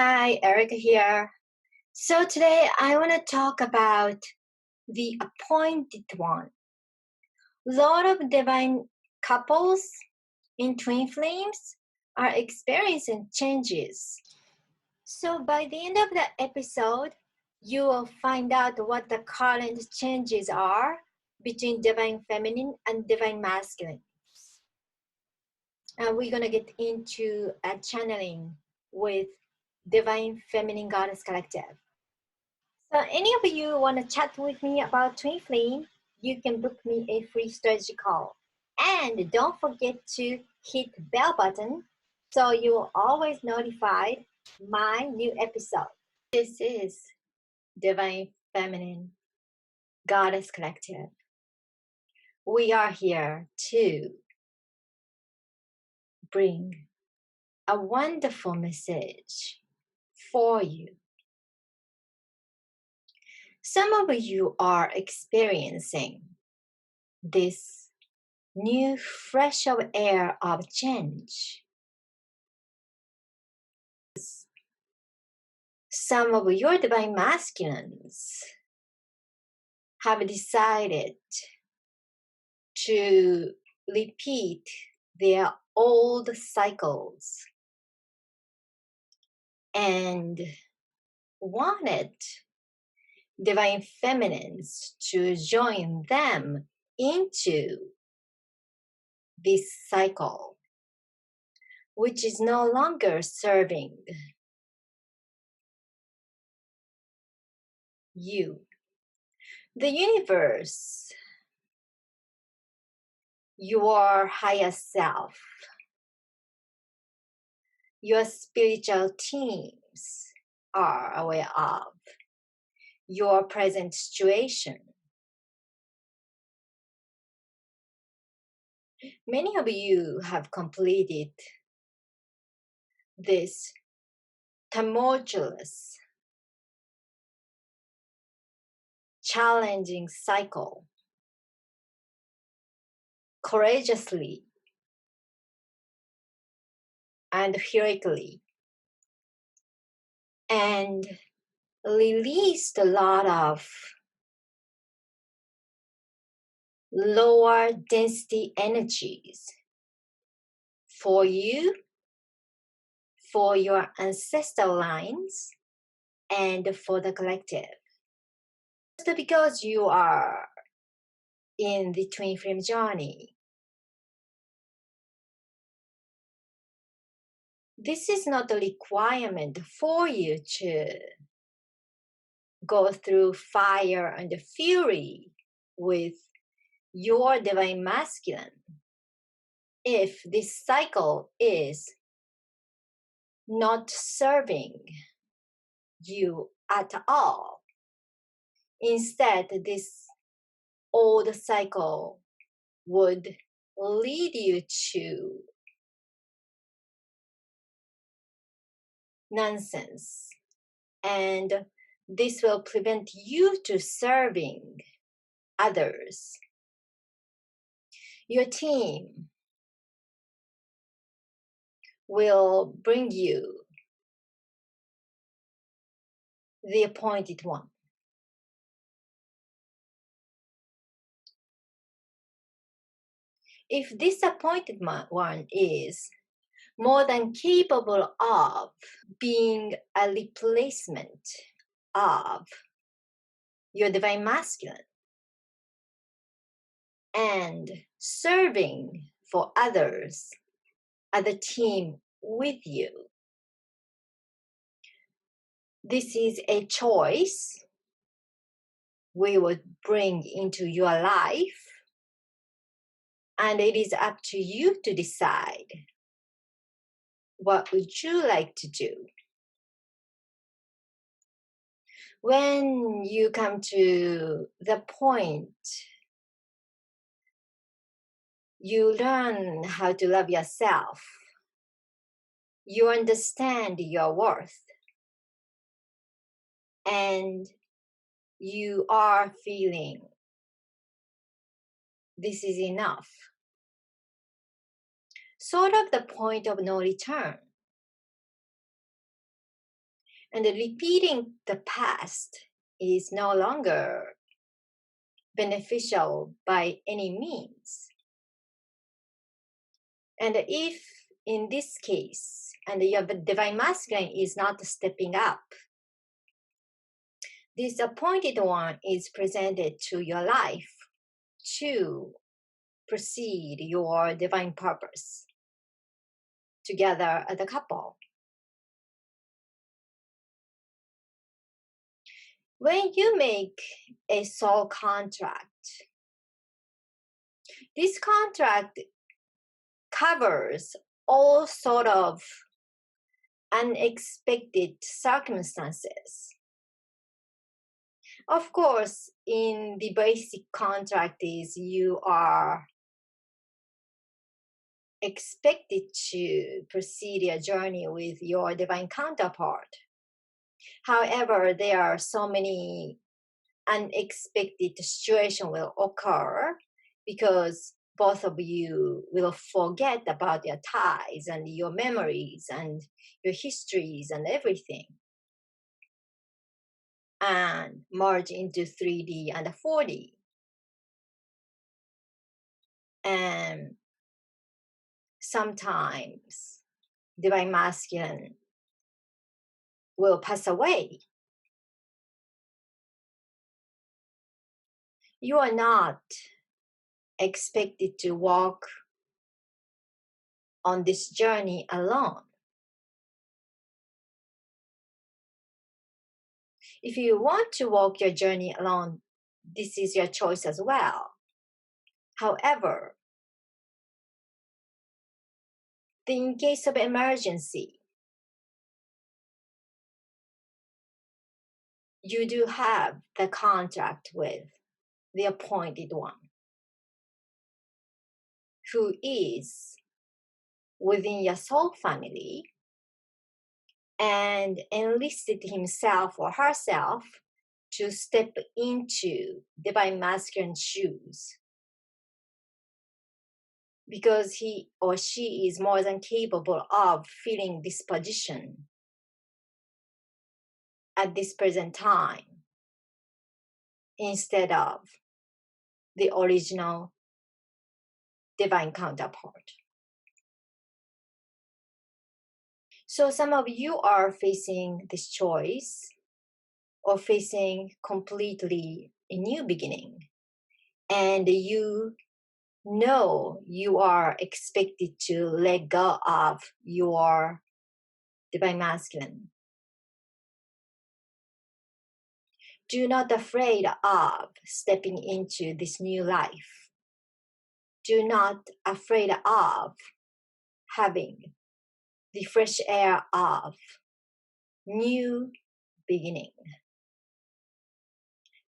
Hi, Erica here. So today I want to talk about the appointed one. A lot of divine couples in twin flames are experiencing changes. So by the end of the episode, you will find out what the current changes are between divine feminine and divine masculine. And we're going to get into a channeling with Divine Feminine Goddess Collective. So any of you want to chat with me about Twin Flame, you can book me a free strategy call. And don't forget to hit the bell button so you will always notified my new episode. This is Divine Feminine Goddess Collective. We are here to bring a wonderful message for you. Some of you are experiencing this new fresh of air of change. Some of your divine masculines have decided to repeat their old cycles and wanted divine feminines to join them into this cycle, which is no longer serving you. The universe, your higher self, your spiritual teams are aware of your present situation. Many of you have completed this tumultuous, challenging cycle courageously and heroically, and released a lot of lower density energies for you, for your ancestral lines, and for the collective. Just because you are in the twin flame journey, this is not a requirement for you to go through fire and fury with your divine masculine if this cycle is not serving you at all. Instead, this old cycle would lead you to nonsense, and this will prevent you to serving others, your team will bring you the appointed one. If this appointed one is more than capable of being a replacement of your divine masculine and serving for others as a team with you, this is a choice we would bring into your life, and it is up to you to decide what would you like to do. When you come to the point you learn how to love yourself, you understand your worth, and you are feeling this is enough. Sort of the point of no return. And repeating the past is no longer beneficial by any means. And if in this case, and your divine masculine is not stepping up, this appointed one is presented to your life to proceed your divine purpose together as a couple. When you make a soul contract, this contract covers all sort of unexpected circumstances. Of course, in the basic contract is you are expected to proceed your journey with your divine counterpart. However, there are so many unexpected situations will occur because both of you will forget about your ties and your memories and your histories and everything, and merge into 3D and 4D. And sometimes divine masculine will pass away. You are not expected to walk on this journey alone. If you want to walk your journey alone, this is your choice as well. However, in case of emergency, you do have the contract with the appointed one, who is within your soul family and enlisted himself or herself to step into divine masculine shoes, because he or she is more than capable of filling this position at this present time instead of the original divine counterpart. So some of you are facing this choice or facing completely a new beginning, and you know you are expected to let go of your divine masculine. Do not afraid of stepping into this new life. Do not afraid of having the fresh air of new beginning.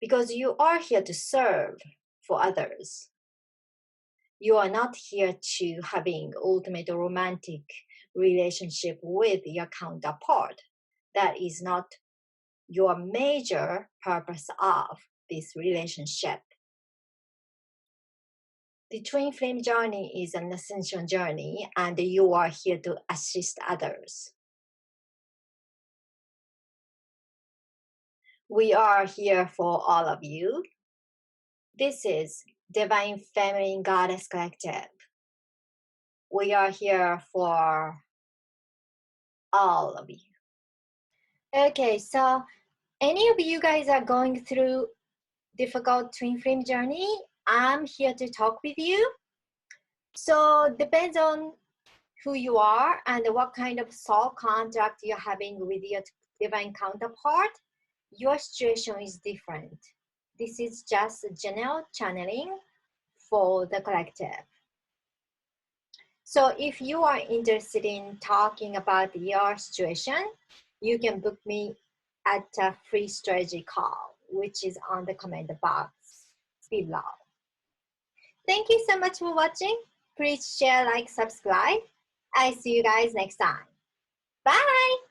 Because you are here to serve for others. You are not here to having ultimate romantic relationship with your counterpart. That is not your major purpose of this relationship. The twin flame journey is an ascension journey, and you are here to assist others. We are here for all of you. This is Divine Feminine Goddess Collective. We are here for all of you. Okay, so any of you guys are going through difficult twin flame journey, I'm here to talk with you. So depends on who you are and what kind of soul contract you're having with your divine counterpart, your situation is different. This is just a general channeling for the collective. So if you are interested in talking about your situation, you can book me at a free strategy call, which is on the comment box below. Thank you so much for watching. Please share, like, subscribe. I see you guys next time. Bye.